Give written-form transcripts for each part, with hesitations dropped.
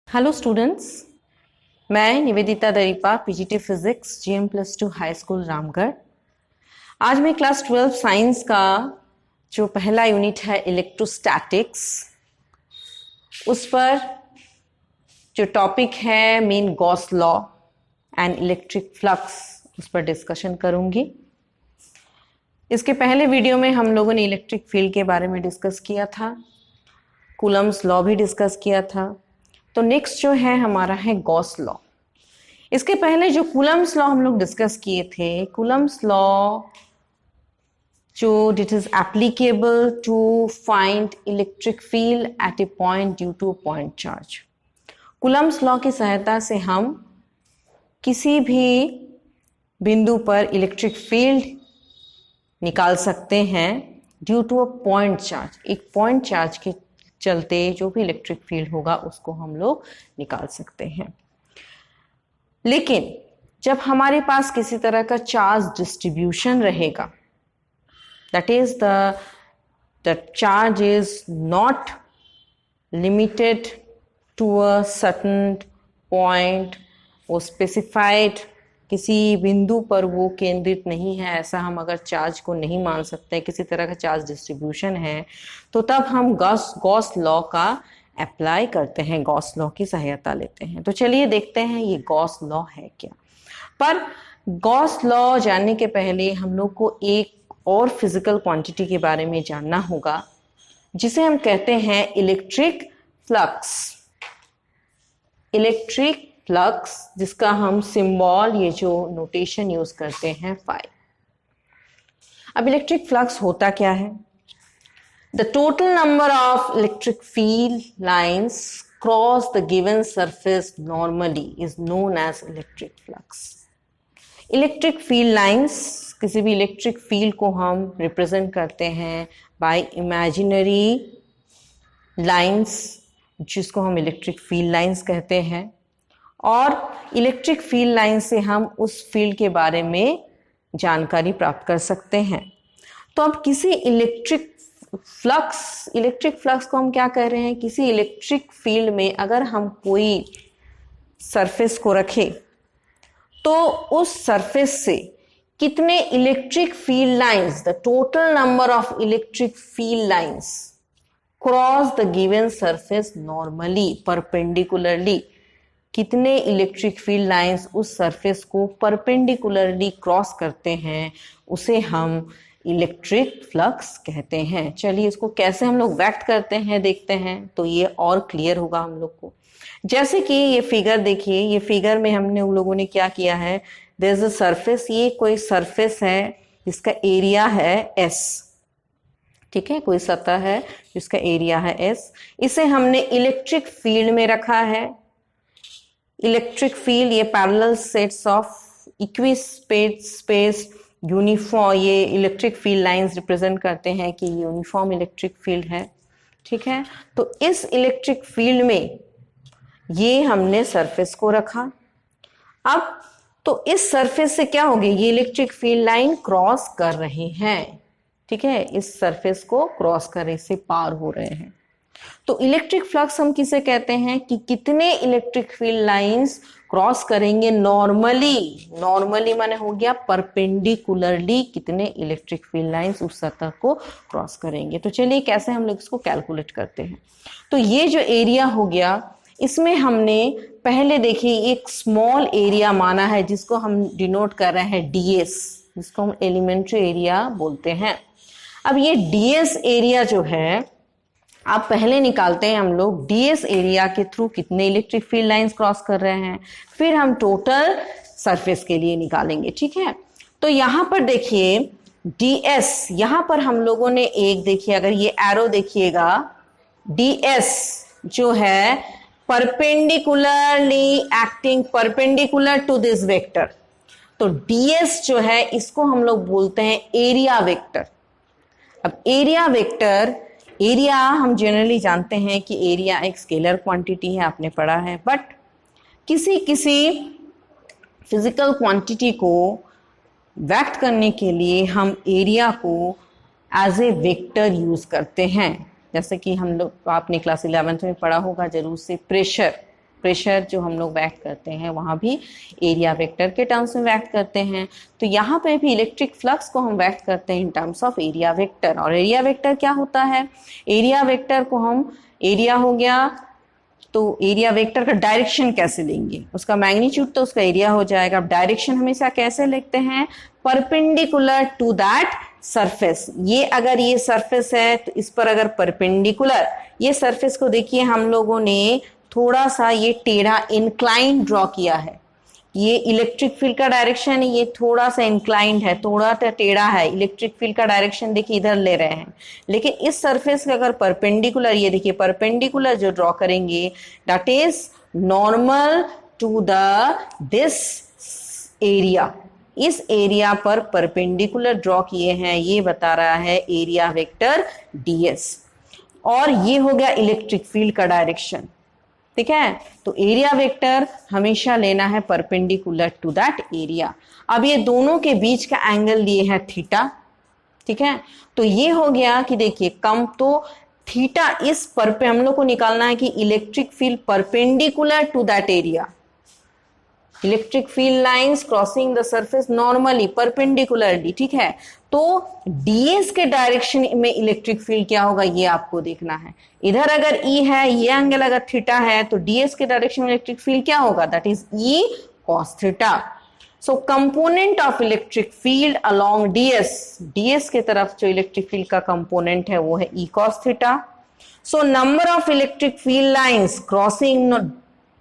Hello students, मैं Nivedita Daripa, PGT physics, GM+2 high school Ramgarh. आज मैं क्लास 12 साइंस का जो पहला यूनिट है इलेक्ट्रोस्टैटिक्स, उस पर जो टॉपिक है main Gauss law and electric flux, उस पर डिस्कशन करूंगी। इसके पहले वीडियो में हम लोगों ने इलेक्ट्रिक फील्ड के बारे में डिस्कस किया था, कूलम्स लॉ भी डिस्कस किया था। तो नेक्स्ट जो है हमारा है गॉस लॉ। इसके पहले जो कूलम्स लॉ हम लोग डिस्कस किए थे, कूलम्स लॉ जो it is applicable to find electric field at a point due to point charge. Coulomb's law की सहायता से हम किसी भी बिंदु पर इलेक्ट्रिक फील्ड निकाल सकते हैं due to a point charge. एक पॉइंट चार्ज के चलते जो भी इलेक्ट्रिक फील्ड होगा उसको हम लोग निकाल सकते हैं। लेकिन जब हमारे पास किसी तरह का चार्ज डिस्ट्रीब्यूशन रहेगा, that is the charge is not limited to a certain point, वो स्पेसिफाइड किसी बिंदु पर वो केंद्रित नहीं है, ऐसा हम अगर चार्ज को नहीं मान सकते, किसी तरह का चार्ज डिस्ट्रीब्यूशन है, तो तब हम गॉस लॉ का अप्लाई करते हैं, गॉस लॉ की सहायता लेते हैं। तो चलिए देखते हैं ये गॉस लॉ है क्या। पर गॉस लॉ जानने के पहले हम लोग को एक और फिजिकल क्वांटिटी के बारे में जानना होगा, जिसे हम कहते हैं इलेक्ट्रिक फ्लक्स। इलेक्ट्रिक फ्लक्स, जिसका हम सिंबल, ये जो नोटेशन यूज करते हैं, फाई। अब इलेक्ट्रिक फ्लक्स होता क्या है? The total number of electric field lines cross the given surface normally is known as electric flux. Electric field lines, किसी भी इलेक्ट्रिक फील्ड को हम रिप्रेजेंट करते हैं बाय इमेजिनरी लाइंस, जिसको हम इलेक्ट्रिक फील्ड लाइंस कहते हैं। और इलेक्ट्रिक फील्ड लाइन से हम उस फील्ड के बारे में जानकारी प्राप्त कर सकते हैं। तो अब किसी इलेक्ट्रिक फ्लक्स को हम क्या कह रहे हैं? किसी इलेक्ट्रिक फील्ड में अगर हम कोई सरफेस को रखें, तो उस सरफेस से कितने electric field lines, the total number of electric field lines cross the given surface normally, perpendicularly, कितने इलेक्ट्रिक फील्ड लाइंस उस सरफेस को परपेंडिकुलरली क्रॉस करते हैं, उसे हम इलेक्ट्रिक फ्लक्स कहते हैं। चलिए इसको कैसे हम लोग व्यक्त करते हैं देखते हैं, तो ये और क्लियर होगा हम लोग को। जैसे कि ये फिगर देखिए, ये फिगर में हमने उन लोगों ने क्या किया है, देयर इज अ सरफेस, ये कोई सरफेस है जिसका एरिया है S, ठीक है, कोई सतह है जिसका एरिया है S। इसे हमने इलेक्ट्रिक फील्ड में रखा है। इलेक्ट्रिक फील्ड, ये पैरेलल सेट्स ऑफ इक्विस्पेस यूनिफॉर्म, ये इलेक्ट्रिक फील्ड लाइंस रिप्रेजेंट करते हैं कि ये यूनिफॉर्म इलेक्ट्रिक फील्ड है, ठीक है। तो इस इलेक्ट्रिक फील्ड में ये हमने सरफेस को रखा। अब तो इस सरफेस से क्या होगी, ये इलेक्ट्रिक फील्ड लाइन क्रॉस कर रहे हैं, ठीक है, इस सरफेस को क्रॉस करने से पार हो रहे हैं। तो इलेक्ट्रिक फ्लक्स हम किसे कहते हैं कि कितने इलेक्ट्रिक फील्ड लाइंस क्रॉस करेंगे नॉर्मली, नॉर्मली माने हो गया परपेंडिकुलरली, कितने इलेक्ट्रिक फील्ड लाइंस उस सतह को क्रॉस करेंगे। तो चलिए कैसे हम लोग इसको कैलकुलेट करते हैं। तो ये जो एरिया हो गया, इसमें हमने पहले देखिए एक स्मॉल एरिया माना है, जिसको हम डिनोट कर रहे हैं DS, जिसको हम एलिमेंट्री एरिया बोलते हैं। अब ये DS एरिया जो है, आप पहले निकालते हैं हम लोग DS एरिया के थ्रू कितने इलेक्ट्रिक फील्ड लाइंस क्रॉस कर रहे हैं, फिर हम टोटल सरफेस के लिए निकालेंगे, ठीक है। तो यहां पर देखिए DS, यहां पर हम लोगों ने एक, देखिए अगर ये एरो देखिएगा, DS जो है perpendicularly acting perpendicular to this vector, तो DS जो है इसको हम लोग बोलते हैं एरिया वेक्टर। अब एरिया वेक्टर, एरिया हम जनरली जानते हैं कि एरिया एक स्केलर क्वांटिटी है, आपने पढ़ा है, बट किसी फिजिकल क्वांटिटी को व्यक्त करने के लिए हम एरिया को एज ए वेक्टर यूज करते हैं। जैसे कि हम लोग, आपने क्लास 11th में पढ़ा होगा जरूर से, प्रेशर, प्रेशर जो हम लोग व्यक्त करते हैं वहां भी एरिया वेक्टर के टर्म्स में व्यक्त करते हैं। तो यहाँ पे भी इलेक्ट्रिक फ्लक्स को हम व्यक्त करते हैं in terms of area vector. और एरिया वेक्टर क्या होता है? एरिया वेक्टर को हम, एरिया हो गया, तो एरिया वेक्टर का डायरेक्शन कैसे लेंगे? उसका मैग्नीट्यूड तो उसका एरिया हो जाएगा। अब डायरेक्शन हमेशा कैसे लिखते हैं? Perpendicular to that surface. ये अगर ये सरफेस है तो इस पर अगर परपेंडिकुलर, ये सरफेस को देखिए हम लोगों ने थोड़ा सा ये टेढ़ा इंक्लाइन ड्रॉ किया है। ये इलेक्ट्रिक फील्ड का डायरेक्शन, ये थोड़ा सा इंक्लाइंड है, थोड़ा सा टेढ़ा है। इलेक्ट्रिक फील्ड का डायरेक्शन देखिए इधर ले रहे हैं, लेकिन इस सरफेस के अगर परपेंडिकुलर, ये देखिए परपेंडिकुलर जो ड्रॉ करेंगे that is normal to the this area. इस एरिया पर परपेंडिकुलर ड्रॉ किए हैं, ये बता रहा है एरिया वेक्टर ds। और ये हो गया इलेक्ट्रिक फील्ड का डायरेक्शन, ठीक है। तो एरिया वेक्टर हमेशा लेना है परपेंडिकुलर टू दैट एरिया। अब ये दोनों के बीच का एंगल लिए है थीटा, ठीक है। तो ये हो गया कि देखिए कम, तो थीटा इस पर पे हम लोग को निकालना है कि electric field perpendicular to that area, electric field lines crossing the surface normally perpendicularly, ठीक है। तो ds के डायरेक्शन में इलेक्ट्रिक फील्ड क्या होगा ये आपको देखना है। इधर अगर E है, ये एंगल अगर थीटा है, तो ds के डायरेक्शन में इलेक्ट्रिक फील्ड क्या होगा? That is E cos theta. So component of electric field along ds के तरफ जो इलेक्ट्रिक फील्ड का कंपोनेंट है वो है E cos theta. So number of electric field lines crossing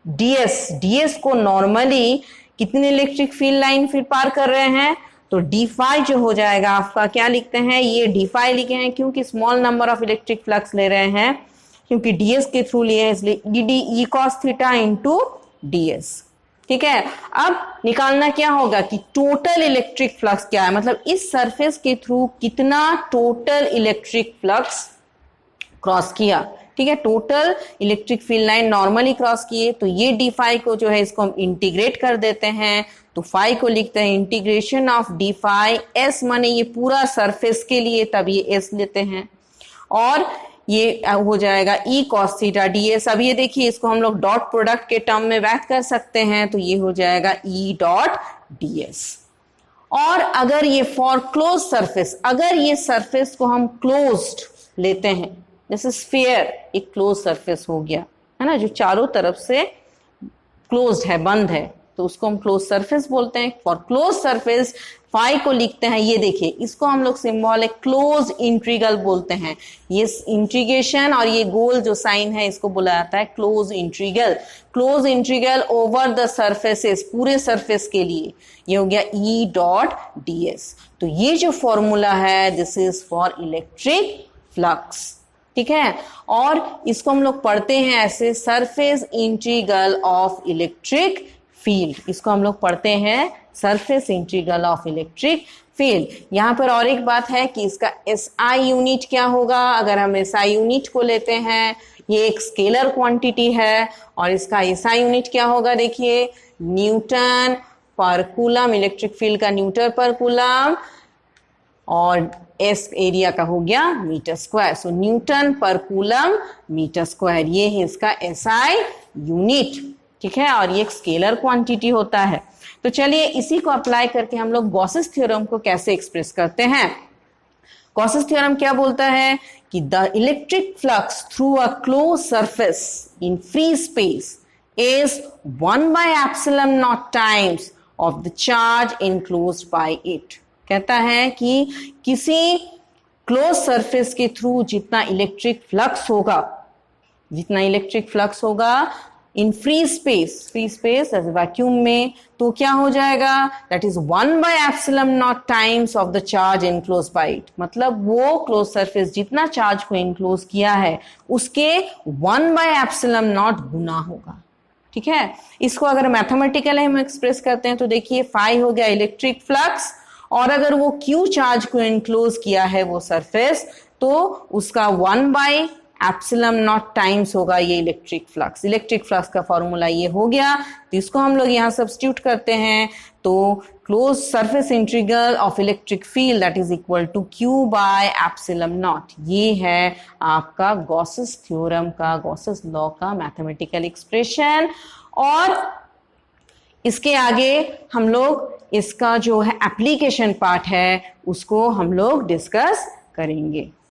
ds को नॉर्मली कितने इलेक्ट्रिक फील्ड लाइन फिर पार कर रहे हैं? तो d फाई जो हो जाएगा आपका, क्या लिखते हैं? ये d फाई लिखे हैं क्योंकि small number of electric flux ले रहे हैं, क्योंकि ds के थ्रू लिए हैं, इसलिए e cos theta into ds, ठीक है। अब निकालना क्या होगा कि टोटल इलेक्ट्रिक फ्लक्स क्या है, मतलब इस सरफेस के थ्रू कितना टोटल इलेक्ट्रिक फ्लक्स क्रॉस किया, ठीक है। Total electric field line normally cross किए, तो ये डी फाई को जो है इसको हम इंटीग्रेट कर देते हैं, तो फाई को लिखते हैं integration of D phi, S माने ये पूरा सरफेस के लिए, तब ये एस लेते हैं, और ये हो जाएगा E cos theta D S. अब ये देखिए इसको हम लोग डॉट प्रोडक्ट के टर्म में व्यक्त कर सकते हैं, तो ये हो जाएगा ई डॉट डी एस। और अगर ये फॉर क्लोज सरफेस, अगर ये सरफेस को हम क्लोज्ड लेते हैं, जैसे स्फीयर एक क्लोज सरफेस हो गया है ना, जो चारों तरफ से क्लोज्ड है, बंद है, तो उसको हम क्लोज सरफेस बोलते हैं। फॉर क्लोज सरफेस फाई को लिखते हैं, ये देखिए इसको हम लोग सिंबल है क्लोज इंट्रीगल बोलते हैं। ये इंट्रीगेशन और ये गोल जो साइन है इसको बोला जाता है close integral. Close integral over the surfaces, पूरे सरफेस के लिए, ये हो गया ई डॉट डी एस। तो ये जो फॉर्मूला है this is for electric flux, ठीक है। और इसको हम लोग पढ़ते हैं ऐसे, surface integral of electric field, इसको हम लोग पढ़ते हैं surface integral of electric field. यहाँ पर और एक बात है कि इसका SI यूनिट क्या होगा। अगर हम SI यूनिट को लेते हैं, ये एक स्केलर क्वांटिटी है, और इसका SI यूनिट क्या होगा, देखिए न्यूटन पर कूलम, इलेक्ट्रिक फील्ड का न्यूटन पर कूलम, और एस एरिया का हो गया मीटर स्क्वायर। सो न्यूटन पर कूलम मीटर स्क्वायर, ये है इसका SI यूनिट, ठीक है। और ये एक स्केलर क्वांटिटी होता है। तो चलिए इसी को अप्लाई करके हम लोग गॉसेस थ्योरम को कैसे एक्सप्रेस करते हैं। गॉसेस थ्योरम क्या बोलता है कि the electric flux through a close surface in free space is 1/ε0 times of the charge enclosed by it. कहता है कि किसी क्लोज सरफेस के थ्रू जितना इलेक्ट्रिक फ्लक्स होगा इन फ्री स्पेस वैक्यूम में, तो क्या हो जाएगा, that is 1/ε0 times of the charge enclose by it. मतलब वो क्लोज सरफेस जितना चार्ज को इनक्लोज किया है उसके 1/ε0 गुना होगा, ठीक है। इसको अगर मैथमेटिकली हम एक्सप्रेस करते हैं तो देखिए फाई हो गया इलेक्ट्रिक फ्लक्स, और अगर वो क्यू चार्ज को इनक्लोज किया है वो सरफेस, तो उसका 1/ε0 एप्सिलम नॉट टाइम्स होगा ये इलेक्ट्रिक फ्लक्स। इलेक्ट्रिक फ्लक्स का फॉर्मूला ये हो गया, तो इसको हम लोग यहाँ सब्स्टिट्यूट करते हैं, तो close surface integral of electric field that is equal to Q by epsilon naught. ये है आपका गॉसेस थ्योरम का, गॉसेस लॉ का मैथमेटिकल एक्सप्रेशन। और इसके आगे हम लोग इसका जो है एप्लीकेशन पार्ट है उसको हम लोग डिस्कस करेंगे।